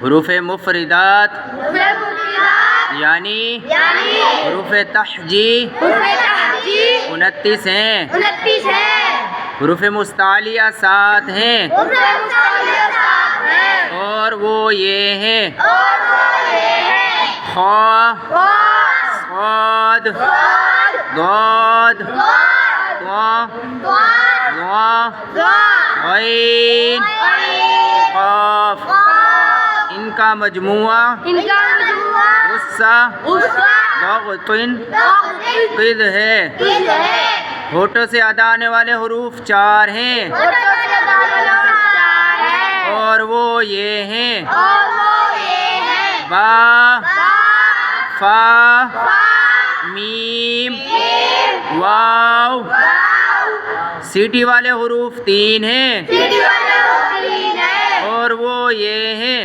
حروف مفردات یعنی حروف تہجی 29 ہیں، حروف مستعلیہ 7 ہیں، اور وہ یہ ہیں: خا، صاد، ضاد، طا، غین، قاف۔ ان کا مجموعہ غصہ ضغطن قذ ہے۔ ہونٹوں سے ادا آنے والے حروف 4 ہیں، اور وہ یہ ہیں: با، فا، میم، واو۔ سیٹی والے حروف 3 ہیں، اور وہ یہ ہیں: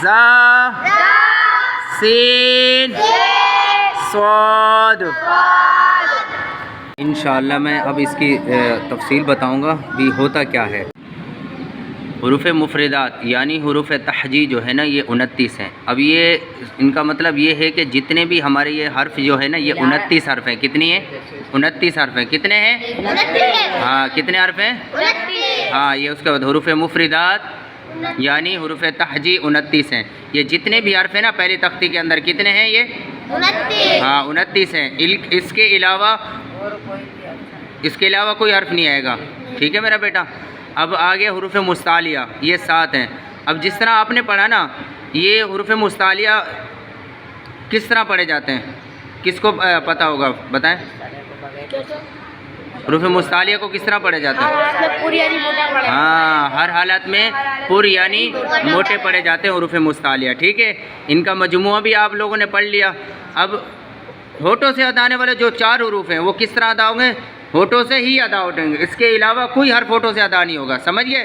زا، سین، صاد۔ انشاءاللہ میں اب اس کی تفصیل بتاؤں گا بھی ہوتا کیا ہے۔ حروف مفردات یعنی حروف تہجی جو ہے نا یہ 29 ہیں۔ اب یہ ان کا مطلب یہ ہے کہ جتنے بھی ہمارے یہ حرف جو ہے نا یہ 29 حرف ہیں۔ کتنی ہیں؟ 29 حرف ہیں۔ کتنے ہیں؟ ہاں، کتنے حرف ہیں؟ ہاں، یہ اس کے بعد حروف مفردات یعنی حروف تہجی 29 ہیں۔ یہ جتنے بھی حرف ہیں نا پہلی تختی کے اندر کتنے ہیں؟ یہ 29 ہیں۔ اس کے علاوہ کوئی حرف نہیں آئے گا، ٹھیک ہے میرا بیٹا؟ اب آگے حروف مستعلیہ یہ 7 ہیں۔ اب جس طرح آپ نے پڑھا نا یہ حروف مستعلیہ کس طرح پڑھے جاتے ہیں؟ کس کو پتہ ہوگا بتائیں؟ حروف مستعلیہ کو کس طرح پڑھے جاتے ہیں؟ ہاں، ہر حالت میں پر یعنی موٹے پڑھے جاتے ہیں حروف مستعلیہ، ٹھیک ہے؟ ان کا مجموعہ بھی آپ لوگوں نے پڑھ لیا۔ اب ہونٹوں سے ادا آنے والے جو 4 حروف ہیں وہ کس طرح ادا ہوں گے؟ ہونٹوں سے ہی ادا ہوتے ہیں، اس کے علاوہ کوئی حرف ہونٹوں سے ادا نہیں ہوگا، سمجھ گئے؟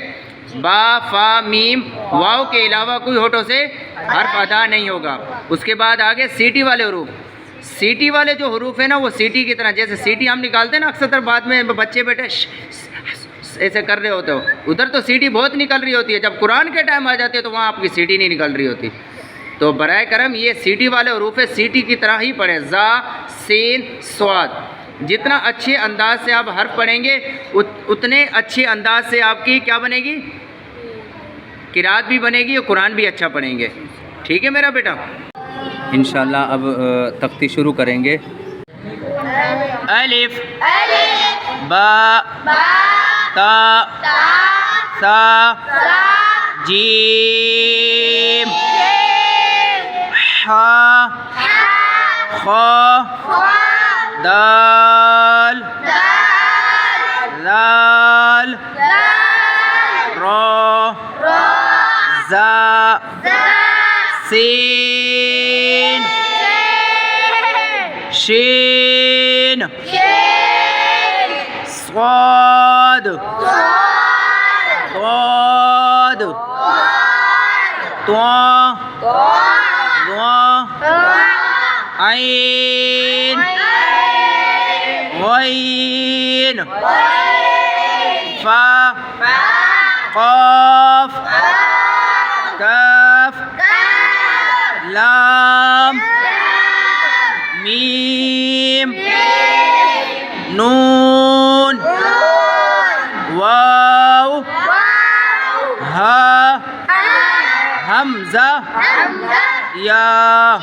با، فا، میم، واو کے علاوہ کوئی ہونٹوں سے حرف ادا نہیں ہوگا۔ اس کے بعد آگے سیٹی والے حروف۔ سیٹی والے جو حروف ہیں نا وہ سیٹی کی طرح، جیسے سیٹی ہم نکالتے ہیں نا اکثر بعد میں بچے بیٹے ایسے کر رہے ہوتے ہو، ادھر تو سیٹی بہت نکل رہی ہوتی ہے، جب قرآن کے ٹائم آ جاتی ہے تو وہاں آپ کی سیٹی نہیں نکل رہی ہوتی۔ تو برائے کرم یہ سیٹی والے حروف ہے، سیٹی کی طرح ہی پڑھیں، زا، سین، صاد۔ جتنا اچھے انداز سے آپ حرف پڑھیں گے اتنے اچھے انداز سے آپ کی کیا بنے گی؟ قرات بھی بنے گی اور قرآن بھی اچھا پڑھیں گے، ٹھیک ہے میرا بیٹا؟ انشاءاللہ اب تختی شروع کریں گے۔ الف، با، تا، سا، جیم، حا، خا، دال، ذال، را، زا، سین، شین، صاد، ضاد، طا، عین، غین، فا، قاف، کاف، لام، میم، نون، واو، ہا، حمزہ، یا۔